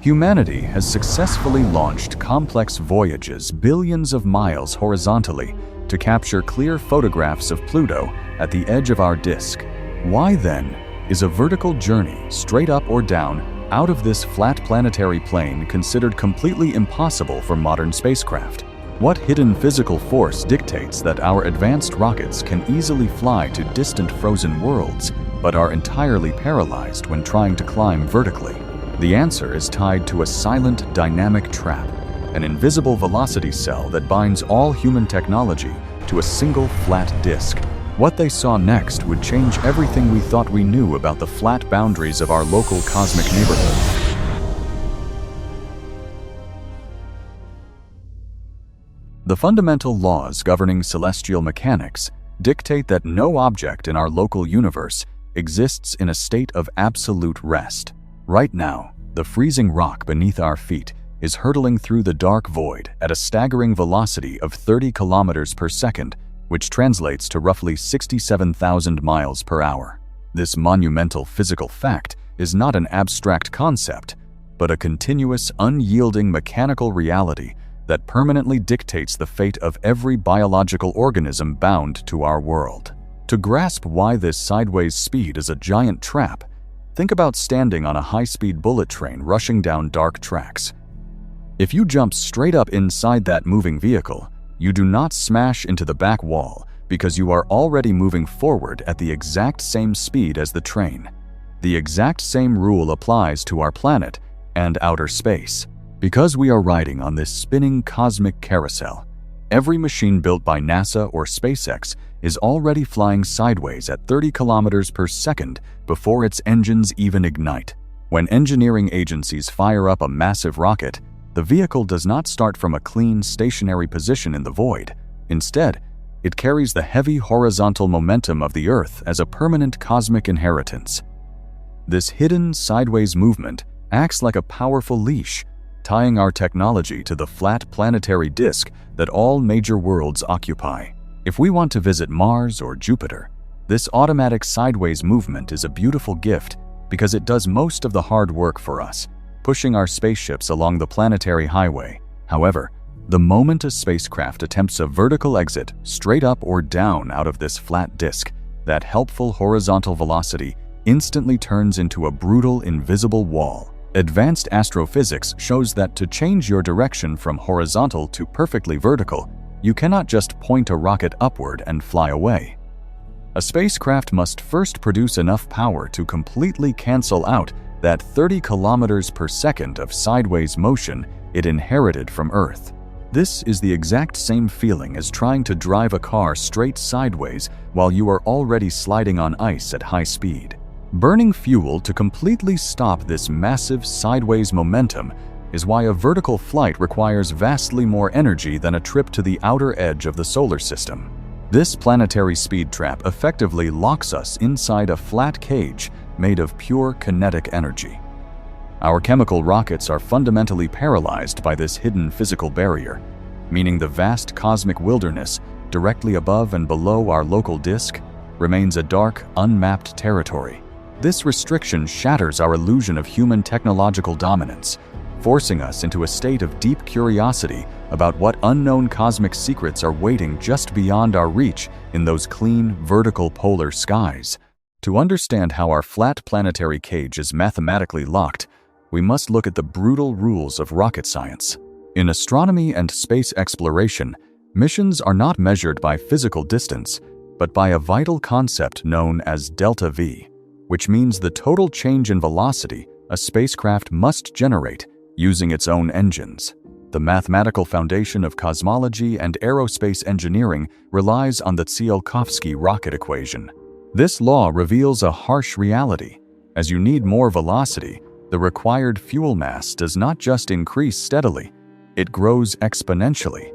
Humanity has successfully launched complex voyages billions of miles horizontally to capture clear photographs of Pluto at the edge of our disk. Why then is a vertical journey straight up or down out of this flat planetary plane considered completely impossible for modern spacecraft? What hidden physical force dictates that our advanced rockets can easily fly to distant frozen worlds but are entirely paralyzed when trying to climb vertically? The answer is tied to a silent dynamic trap, an invisible velocity cell that binds all human technology to a single flat disk. What they saw next would change everything we thought we knew about the flat boundaries of our local cosmic neighborhood. The fundamental laws governing celestial mechanics dictate that no object in our local universe exists in a state of absolute rest. Right now, the freezing rock beneath our feet is hurtling through the dark void at a staggering velocity of 30 kilometers per second, which translates to roughly 67,000 miles per hour. This monumental physical fact is not an abstract concept, but a continuous, unyielding mechanical reality that permanently dictates the fate of every biological organism bound to our world. To grasp why this sideways speed is a giant trap, think about standing on a high-speed bullet train rushing down dark tracks. If you jump straight up inside that moving vehicle, you do not smash into the back wall because you are already moving forward at the exact same speed as the train. The exact same rule applies to our planet and outer space. Because we are riding on this spinning cosmic carousel, every machine built by NASA or SpaceX is already flying sideways at 30 kilometers per second before its engines even ignite. When engineering agencies fire up a massive rocket, the vehicle does not start from a clean, stationary position in the void. Instead, it carries the heavy horizontal momentum of the Earth as a permanent cosmic inheritance. This hidden sideways movement acts like a powerful leash, tying our technology to the flat planetary disk that all major worlds occupy. If we want to visit Mars or Jupiter, this automatic sideways movement is a beautiful gift because it does most of the hard work for us, pushing our spaceships along the planetary highway. However, the moment a spacecraft attempts a vertical exit straight up or down out of this flat disk, that helpful horizontal velocity instantly turns into a brutal, invisible wall. Advanced astrophysics shows that to change your direction from horizontal to perfectly vertical, you cannot just point a rocket upward and fly away. A spacecraft must first produce enough power to completely cancel out that 30 kilometers per second of sideways motion it inherited from Earth. This is the exact same feeling as trying to drive a car straight sideways while you are already sliding on ice at high speed. Burning fuel to completely stop this massive sideways momentum is why a vertical flight requires vastly more energy than a trip to the outer edge of the solar system. This planetary speed trap effectively locks us inside a flat cage made of pure kinetic energy. Our chemical rockets are fundamentally paralyzed by this hidden physical barrier, meaning the vast cosmic wilderness directly above and below our local disk remains a dark, unmapped territory. This restriction shatters our illusion of human technological dominance, forcing us into a state of deep curiosity about what unknown cosmic secrets are waiting just beyond our reach in those clean, vertical polar skies. To understand how our flat planetary cage is mathematically locked, we must look at the brutal rules of rocket science. In astronomy and space exploration, missions are not measured by physical distance, but by a vital concept known as delta V, which means the total change in velocity a spacecraft must generate using its own engines. The mathematical foundation of cosmology and aerospace engineering relies on the Tsiolkovsky rocket equation. This law reveals a harsh reality. As you need more velocity, the required fuel mass does not just increase steadily, it grows exponentially.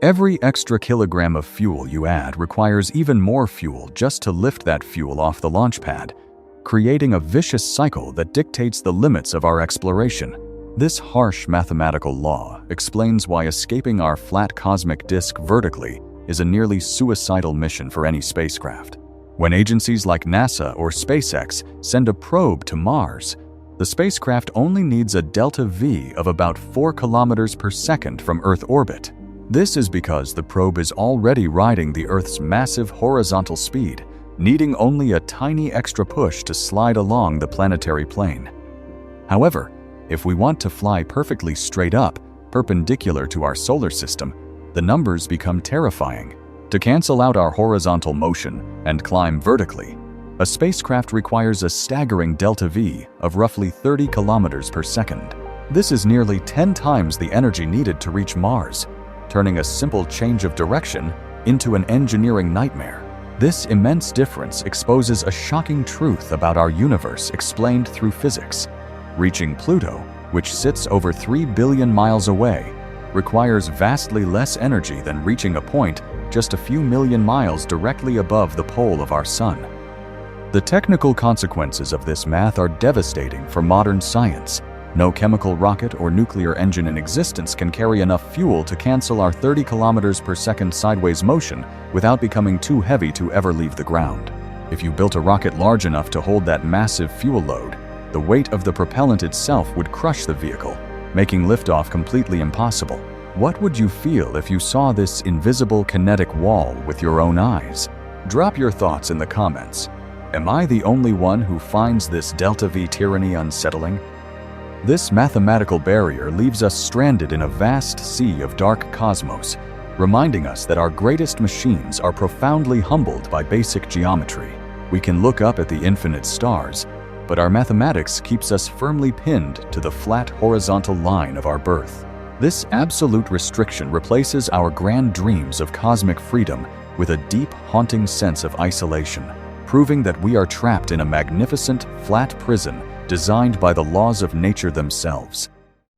Every extra kilogram of fuel you add requires even more fuel just to lift that fuel off the launch pad, creating a vicious cycle that dictates the limits of our exploration. This harsh mathematical law explains why escaping our flat cosmic disk vertically is a nearly suicidal mission for any spacecraft. When agencies like NASA or SpaceX send a probe to Mars, The spacecraft only needs a delta V of about 4 kilometers per second from Earth orbit. This is because the probe is already riding the Earth's massive horizontal speed, needing only a tiny extra push to slide along the planetary plane. However, if we want to fly perfectly straight up, perpendicular to our solar system, the numbers become terrifying. To cancel out our horizontal motion and climb vertically, a spacecraft requires a staggering delta V of roughly 30 kilometers per second. This is nearly 10 times the energy needed to reach Mars, turning a simple change of direction into an engineering nightmare. This immense difference exposes a shocking truth about our universe explained through physics. Reaching Pluto, which sits over 3 billion miles away, requires vastly less energy than reaching a point just a few million miles directly above the pole of our Sun. The technical consequences of this math are devastating for modern science. No chemical rocket or nuclear engine in existence can carry enough fuel to cancel our 30 kilometers per second sideways motion without becoming too heavy to ever leave the ground. If you built a rocket large enough to hold that massive fuel load, the weight of the propellant itself would crush the vehicle, making liftoff completely impossible. What would you feel if you saw this invisible kinetic wall with your own eyes? Drop your thoughts in the comments. Am I the only one who finds this delta V tyranny unsettling? This mathematical barrier leaves us stranded in a vast sea of dark cosmos, reminding us that our greatest machines are profoundly humbled by basic geometry. We can look up at the infinite stars, but our mathematics keeps us firmly pinned to the flat horizontal line of our birth. This absolute restriction replaces our grand dreams of cosmic freedom with a deep, haunting sense of isolation, proving that we are trapped in a magnificent, flat prison designed by the laws of nature themselves.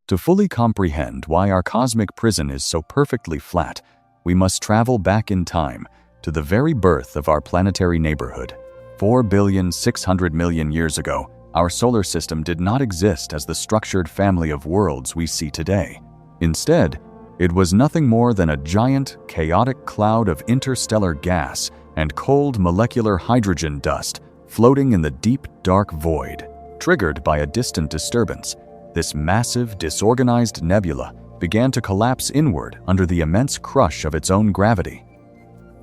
To fully comprehend why our cosmic prison is so perfectly flat, we must travel back in time to the very birth of our planetary neighborhood. 4,600,000,000 years ago, our solar system did not exist as the structured family of worlds we see today. Instead, it was nothing more than a giant, chaotic cloud of interstellar gas and cold molecular hydrogen dust floating in the deep, dark void. Triggered by a distant disturbance, this massive, disorganized nebula began to collapse inward under the immense crush of its own gravity.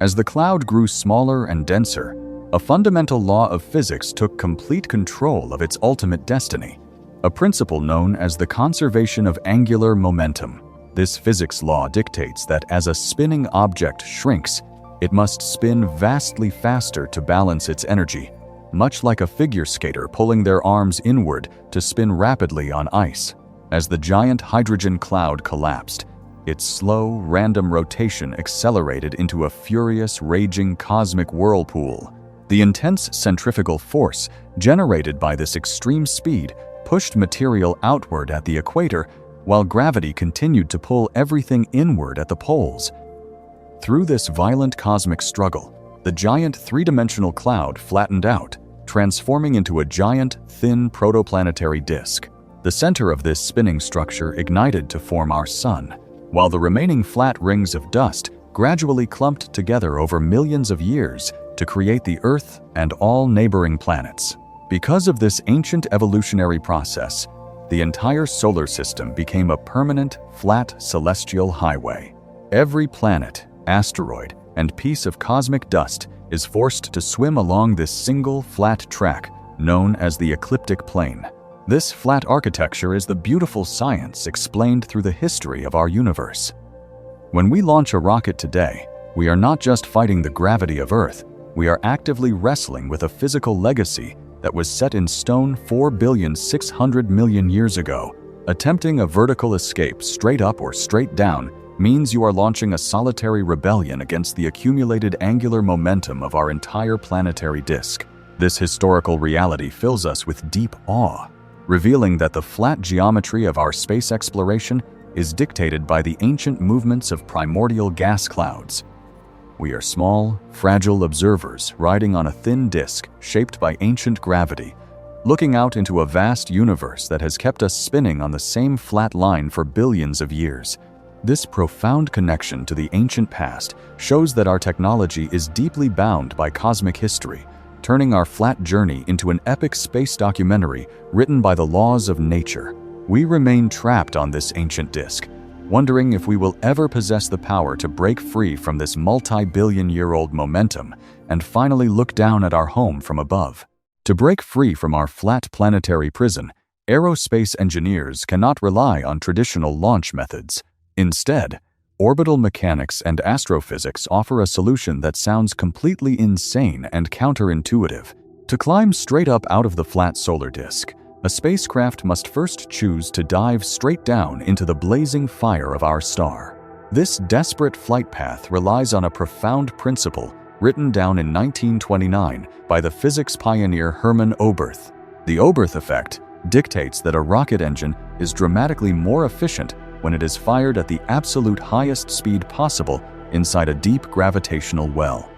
As the cloud grew smaller and denser, a fundamental law of physics took complete control of its ultimate destiny, a principle known as the conservation of angular momentum. This physics law dictates that as a spinning object shrinks, it must spin vastly faster to balance its energy, much like a figure skater pulling their arms inward to spin rapidly on ice. As the giant hydrogen cloud collapsed, its slow, random rotation accelerated into a furious, raging cosmic whirlpool. The intense centrifugal force generated by this extreme speed pushed material outward at the equator, while gravity continued to pull everything inward at the poles. Through this violent cosmic struggle, the giant three-dimensional cloud flattened out, transforming into a giant, thin protoplanetary disk. The center of this spinning structure ignited to form our Sun, while the remaining flat rings of dust gradually clumped together over millions of years to create the Earth and all neighboring planets. Because of this ancient evolutionary process, the entire solar system became a permanent, flat celestial highway. Every planet, asteroid, and piece of cosmic dust is forced to swim along this single flat track known as the ecliptic plane. This flat architecture is the beautiful science explained through the history of our universe. When we launch a rocket today, we are not just fighting the gravity of Earth, we are actively wrestling with a physical legacy that was set in stone 4,600,000,000 years ago. Attempting a vertical escape straight up or straight down means you are launching a solitary rebellion against the accumulated angular momentum of our entire planetary disk. This historical reality fills us with deep awe, revealing that the flat geometry of our space exploration is dictated by the ancient movements of primordial gas clouds. We are small, fragile observers riding on a thin disk shaped by ancient gravity, looking out into a vast universe that has kept us spinning on the same flat line for billions of years. This profound connection to the ancient past shows that our technology is deeply bound by cosmic history, turning our flat journey into an epic space documentary written by the laws of nature. We remain trapped on this ancient disk, wondering if we will ever possess the power to break free from this multi-billion-year-old momentum and finally look down at our home from above. To break free from our flat planetary prison, aerospace engineers cannot rely on traditional launch methods. Instead, orbital mechanics and astrophysics offer a solution that sounds completely insane and counterintuitive. To climb straight up out of the flat solar disk, a spacecraft must first choose to dive straight down into the blazing fire of our star. This desperate flight path relies on a profound principle written down in 1929 by the physics pioneer Hermann Oberth. The Oberth effect dictates that a rocket engine is dramatically more efficient when it is fired at the absolute highest speed possible inside a deep gravitational well.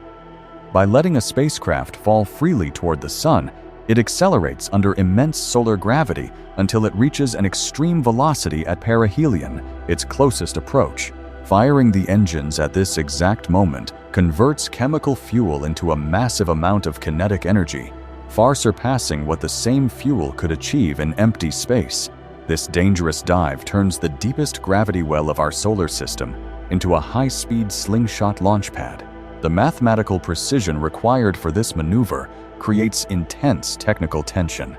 By letting a spacecraft fall freely toward the sun, it accelerates under immense solar gravity until it reaches an extreme velocity at perihelion, its closest approach. Firing the engines at this exact moment converts chemical fuel into a massive amount of kinetic energy, far surpassing what the same fuel could achieve in empty space. This dangerous dive turns the deepest gravity well of our solar system into a high-speed slingshot launch pad. The mathematical precision required for this maneuver creates intense technical tension.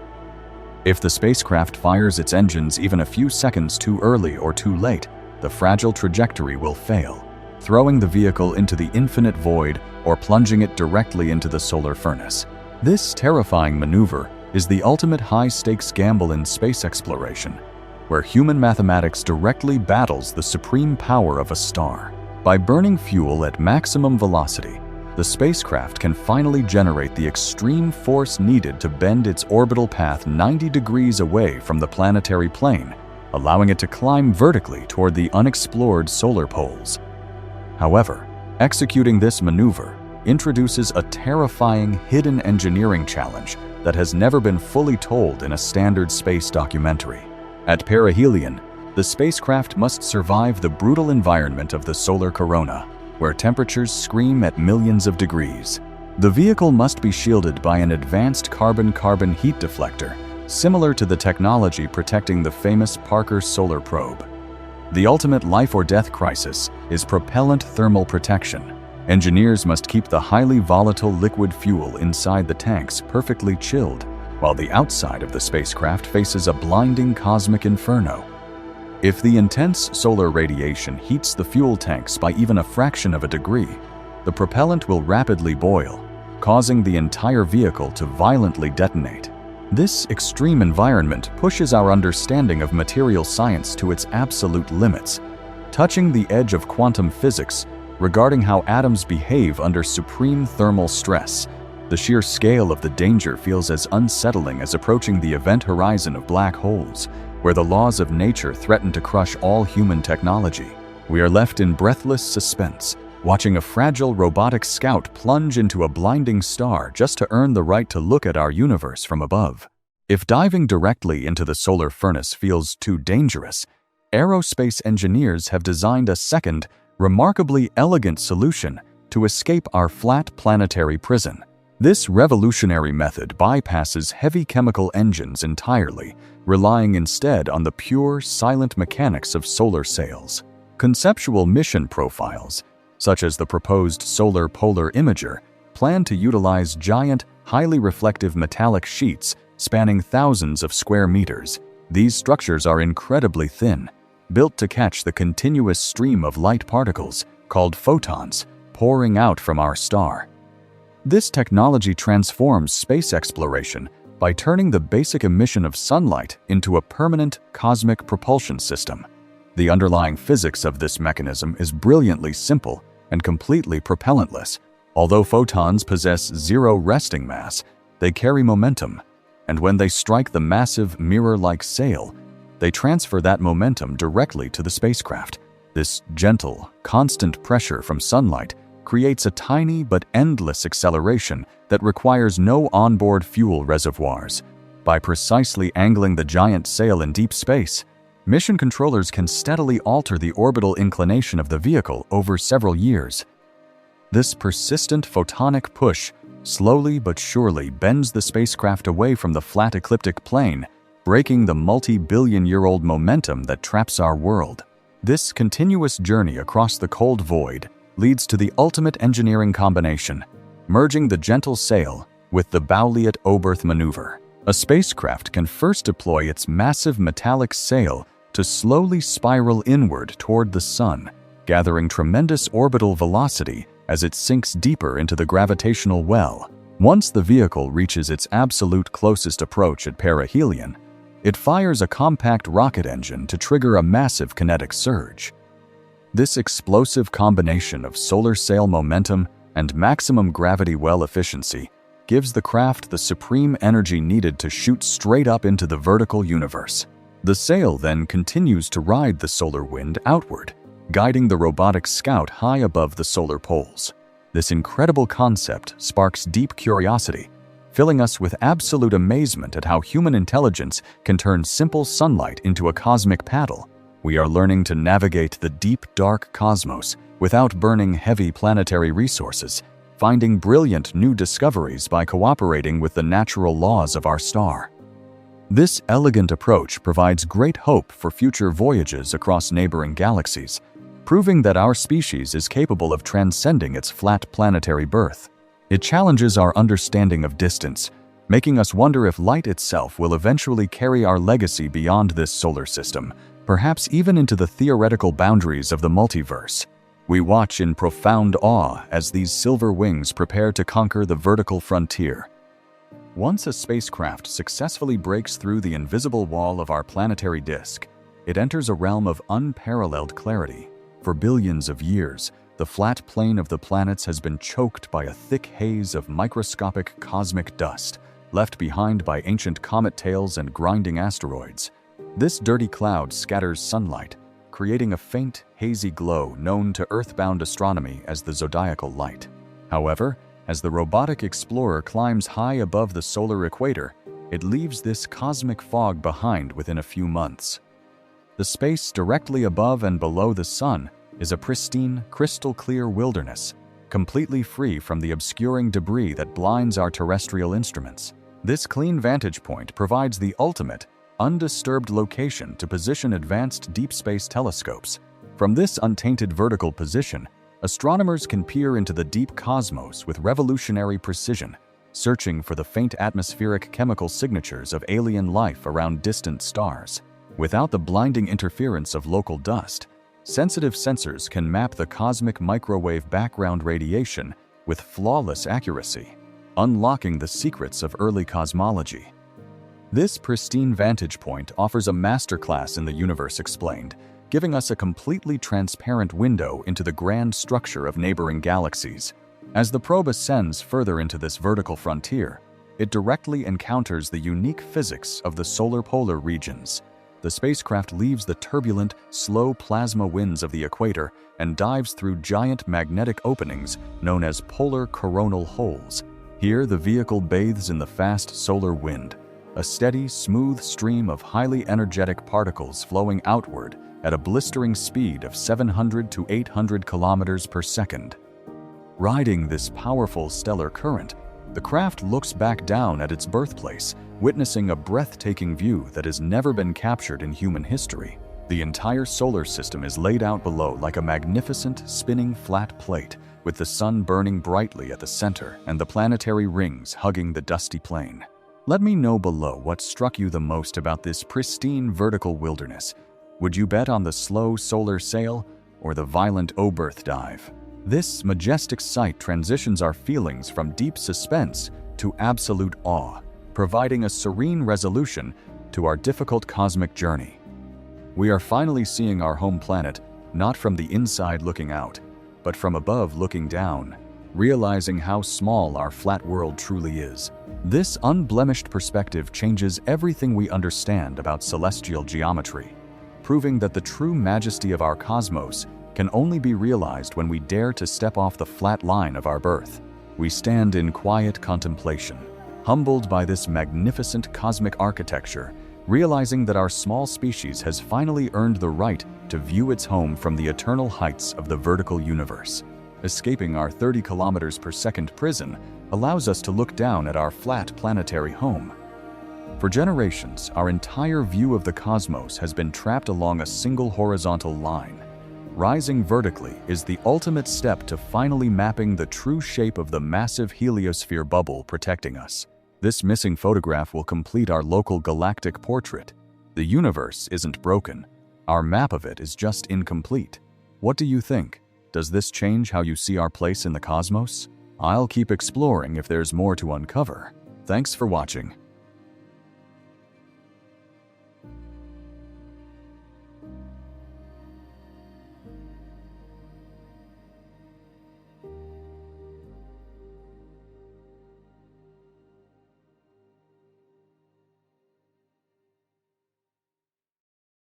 If the spacecraft fires its engines even a few seconds too early or too late, the fragile trajectory will fail, throwing the vehicle into the infinite void or plunging it directly into the solar furnace. This terrifying maneuver is the ultimate high-stakes gamble in space exploration, where human mathematics directly battles the supreme power of a star. By burning fuel at maximum velocity, the spacecraft can finally generate the extreme force needed to bend its orbital path 90 degrees away from the planetary plane, allowing it to climb vertically toward the unexplored solar poles. However, executing this maneuver introduces a terrifying hidden engineering challenge that has never been fully told in a standard space documentary. At perihelion, the spacecraft must survive the brutal environment of the solar corona, where temperatures scream at millions of degrees. The vehicle must be shielded by an advanced carbon-carbon heat deflector, similar to the technology protecting the famous Parker Solar Probe. The ultimate life-or-death crisis is propellant thermal protection. Engineers must keep the highly volatile liquid fuel inside the tanks perfectly chilled, while the outside of the spacecraft faces a blinding cosmic inferno. If the intense solar radiation heats the fuel tanks by even a fraction of a degree, the propellant will rapidly boil, causing the entire vehicle to violently detonate. This extreme environment pushes our understanding of material science to its absolute limits, touching the edge of quantum physics regarding how atoms behave under supreme thermal stress. The sheer scale of the danger feels as unsettling as approaching the event horizon of black holes, where the laws of nature threaten to crush all human technology. We are left in breathless suspense, watching a fragile robotic scout plunge into a blinding star just to earn the right to look at our universe from above. If diving directly into the solar furnace feels too dangerous, aerospace engineers have designed a second, remarkably elegant solution to escape our flat planetary prison. This revolutionary method bypasses heavy chemical engines entirely, relying instead on the pure, silent mechanics of solar sails. Conceptual mission profiles, such as the proposed Solar Polar Imager, plan to utilize giant, highly reflective metallic sheets spanning thousands of square meters. These structures are incredibly thin, built to catch the continuous stream of light particles, called photons, pouring out from our star. This technology transforms space exploration by turning the basic emission of sunlight into a permanent cosmic propulsion system. The underlying physics of this mechanism is brilliantly simple and completely propellantless. Although photons possess zero resting mass, they carry momentum, and when they strike the massive mirror-like sail, they transfer that momentum directly to the spacecraft. This gentle, constant pressure from sunlight creates a tiny but endless acceleration that requires no onboard fuel reservoirs. By precisely angling the giant sail in deep space, mission controllers can steadily alter the orbital inclination of the vehicle over several years. This persistent photonic push slowly but surely bends the spacecraft away from the flat ecliptic plane, breaking the multi-billion-year-old momentum that traps our world. This continuous journey across the cold void leads to the ultimate engineering combination, merging the gentle sail with the Bowliot Oberth Maneuver. A spacecraft can first deploy its massive metallic sail to slowly spiral inward toward the Sun, gathering tremendous orbital velocity as it sinks deeper into the gravitational well. Once the vehicle reaches its absolute closest approach at perihelion, it fires a compact rocket engine to trigger a massive kinetic surge. This explosive combination of solar sail momentum and maximum gravity well efficiency gives the craft the supreme energy needed to shoot straight up into the vertical universe. The sail then continues to ride the solar wind outward, guiding the robotic scout high above the solar poles. This incredible concept sparks deep curiosity, filling us with absolute amazement at how human intelligence can turn simple sunlight into a cosmic paddle. We are learning to navigate the deep, dark cosmos without burning heavy planetary resources, finding brilliant new discoveries by cooperating with the natural laws of our star. This elegant approach provides great hope for future voyages across neighboring galaxies, proving that our species is capable of transcending its flat planetary birth. It challenges our understanding of distance, making us wonder if light itself will eventually carry our legacy beyond this solar system, perhaps even into the theoretical boundaries of the multiverse. We watch in profound awe as these silver wings prepare to conquer the vertical frontier. Once a spacecraft successfully breaks through the invisible wall of our planetary disk, it enters a realm of unparalleled clarity. For billions of years, the flat plane of the planets has been choked by a thick haze of microscopic cosmic dust, left behind by ancient comet tails and grinding asteroids. This dirty cloud scatters sunlight, creating a faint, hazy glow known to earthbound astronomy as the zodiacal light. However, as the robotic explorer climbs high above the solar equator, it leaves this cosmic fog behind within a few months. The space directly above and below the Sun is a pristine, crystal-clear wilderness, completely free from the obscuring debris that blinds our terrestrial instruments. This clean vantage point provides the ultimate, undisturbed location to position advanced deep space telescopes. From this untainted vertical position, astronomers can peer into the deep cosmos with revolutionary precision, searching for the faint atmospheric chemical signatures of alien life around distant stars. Without the blinding interference of local dust, sensitive sensors can map the cosmic microwave background radiation with flawless accuracy, unlocking the secrets of early cosmology. This pristine vantage point offers a masterclass in the universe explained, giving us a completely transparent window into the grand structure of neighboring galaxies. As the probe ascends further into this vertical frontier, it directly encounters the unique physics of the solar polar regions. The spacecraft leaves the turbulent, slow plasma winds of the equator and dives through giant magnetic openings known as polar coronal holes. Here, the vehicle bathes in the fast solar wind, a steady, smooth stream of highly energetic particles flowing outward at a blistering speed of 700 to 800 kilometers per second. Riding this powerful stellar current, the craft looks back down at its birthplace, witnessing a breathtaking view that has never been captured in human history. The entire solar system is laid out below like a magnificent, spinning flat plate, with the sun burning brightly at the center and the planetary rings hugging the dusty plain. Let me know below what struck you the most about this pristine vertical wilderness. Would you bet on the slow solar sail or the violent Oberth dive? This majestic sight transitions our feelings from deep suspense to absolute awe, providing a serene resolution to our difficult cosmic journey. We are finally seeing our home planet, not from the inside looking out, but from above looking down, realizing how small our flat world truly is. This unblemished perspective changes everything we understand about celestial geometry, proving that the true majesty of our cosmos can only be realized when we dare to step off the flat line of our birth. We stand in quiet contemplation, humbled by this magnificent cosmic architecture, realizing that our small species has finally earned the right to view its home from the eternal heights of the vertical universe. Escaping our 30 kilometers per second prison, allows us to look down at our flat planetary home. For generations, our entire view of the cosmos has been trapped along a single horizontal line. Rising vertically is the ultimate step to finally mapping the true shape of the massive heliosphere bubble protecting us. This missing photograph will complete our local galactic portrait. The universe isn't broken. Our map of it is just incomplete. What do you think? Does this change how you see our place in the cosmos? I'll keep exploring if there's more to uncover. Thanks for watching.